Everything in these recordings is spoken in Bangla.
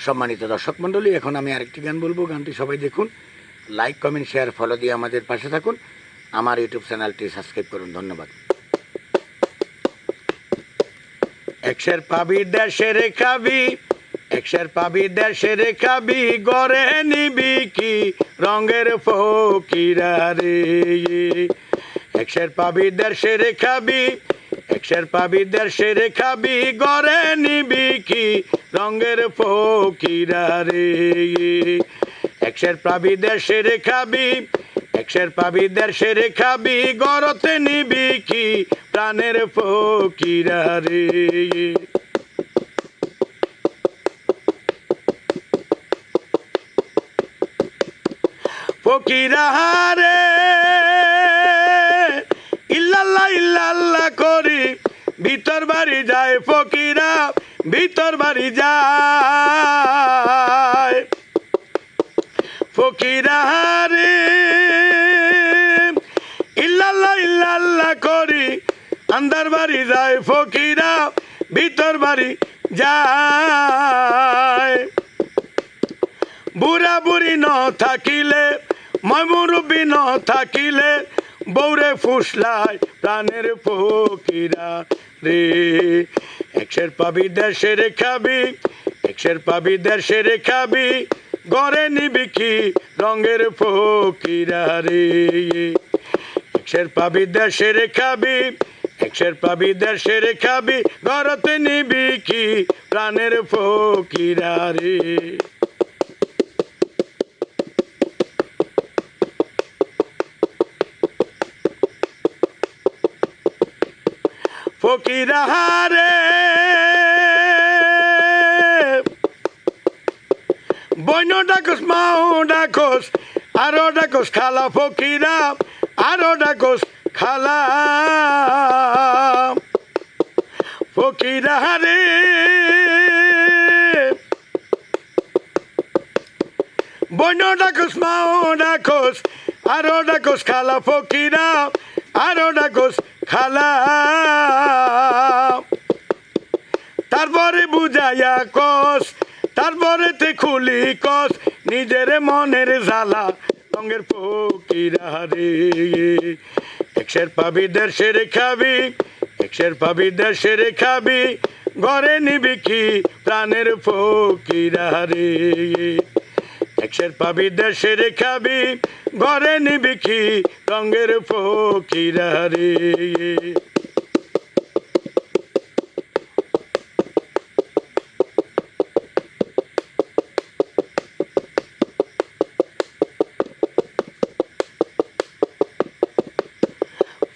সম্মানিত দর্শক মণ্ডলী, এখন আমি আরেকটি গান বলবো। গানটি সবাই দেখুন, লাইক কমেন্ট শেয়ার ফলো দিয়ে আমাদের পাশে থাকুন, আমার ইউটিউব চ্যানেলটি সাবস্ক্রাইব করুন। ধন্যবাদ। একশের পাবি দেশের খাবি, একশের পাবি দেশের খাবি, গড়ে নিবি কি রঙের ফকিরা রে। একশের পাবি দেশের খাবি, একশের পাবি দেশের খাবি, গড়ে নিবি কি রঙের ফকিরা রে। একশের পাবি দেশের খাবি, একশের পাবি দেশের খাবি, গড়তে নিবি কি প্রাণের ফকিরা রে। ফকিরা রে ইল্লাল্লাহ ইল্লাল্লাহ করি ভিতর বাড়ি যায়, ফকিরা ভিতর বাড়ি যায়। ফকিরা রে ইল্লাল্লাহ ইল্লাল্লাহ করি আন্দার বাড়ি যায়, ফকিরা ভিতর বাড়ি যায়। বুড়া বুড়ি ন থাকিলে, মুরব্বী ন থাকিলে, বৌরে ফুসলায় প্রাণের ফকিরা রে। একশের পাবি দেশের খাবি, একশের পাবি দেশের খাবি, গড়ে নিবি কি রঙের ফকিরা রে। একশের পাবি দেশের খাবি, একশের পাবি দেশের খাবি, গড়তে নিবি কি প্রাণের ফকিরা রে। ফকিরা রে বইন ডাকস মাও ডাকস আরো ডাকস খালা, ফকিরা আরো ডাকস খালা। ফকিরা রে বইন ডাকস মাও ডাকস আরো ডাকস খালা, ফকিরা আরো ডাকস খালা। তারপরে বুঝাইয়া কস, তারপরে তে খুলি কস, নিজের মনের জ্বালা রঙের ফকিরা রে। একশের পাবি দেশের খাবি, একশের পাবি দেশের খাবি, ঘরে নিবি কি প্রাণের ফকিরা রে। একশের পাবি দেশের খাবি, ঘরে নিবি কি রঙের ফকিরা রে।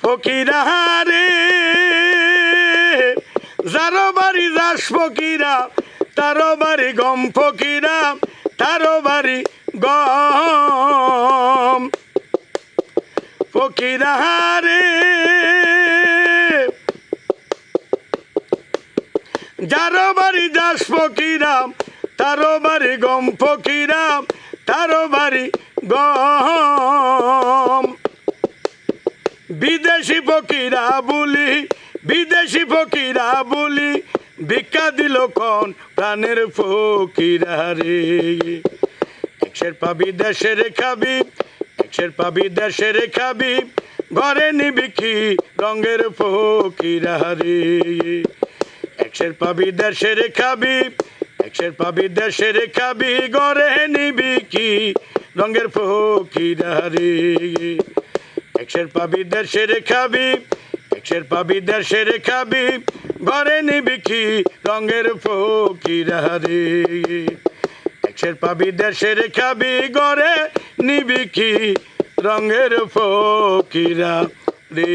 ফকিরা রে যারো বাড়ি যাস ফকিরা, তারো বাড়ি গম, ফকিরা তারো বাড়ি গম। ফকিরা রে যারো বাড়ি যাস ফকিরা, তারো বাড়ি গম, ফকিরা তারো বাড়ি গম। বিদেশি ফকিরা বলি, বিদেশি ফকিরা বলি, ভিক্ষা দিল কোন প্রাণের ফকিরা রে। একশের পাবি দেশের খাবি, একশের পাবি দেশের খাবি, ঘরে নিবি কি রঙের ফকিরা রে। একশের পাবি দেশের খাবি, একশের পাবি দেশের খাবি, ঘরে নিবি কি রঙের ফকিরা রে। একশের পাবি দেশের খাবি, একশের পাবি দেশের খাবি, ঘরে নিবি কি রঙের ফকিরা রে। একশের পাবি দেশের খাবি, ঘরে নিবি কি রঙের ফকিরা রে।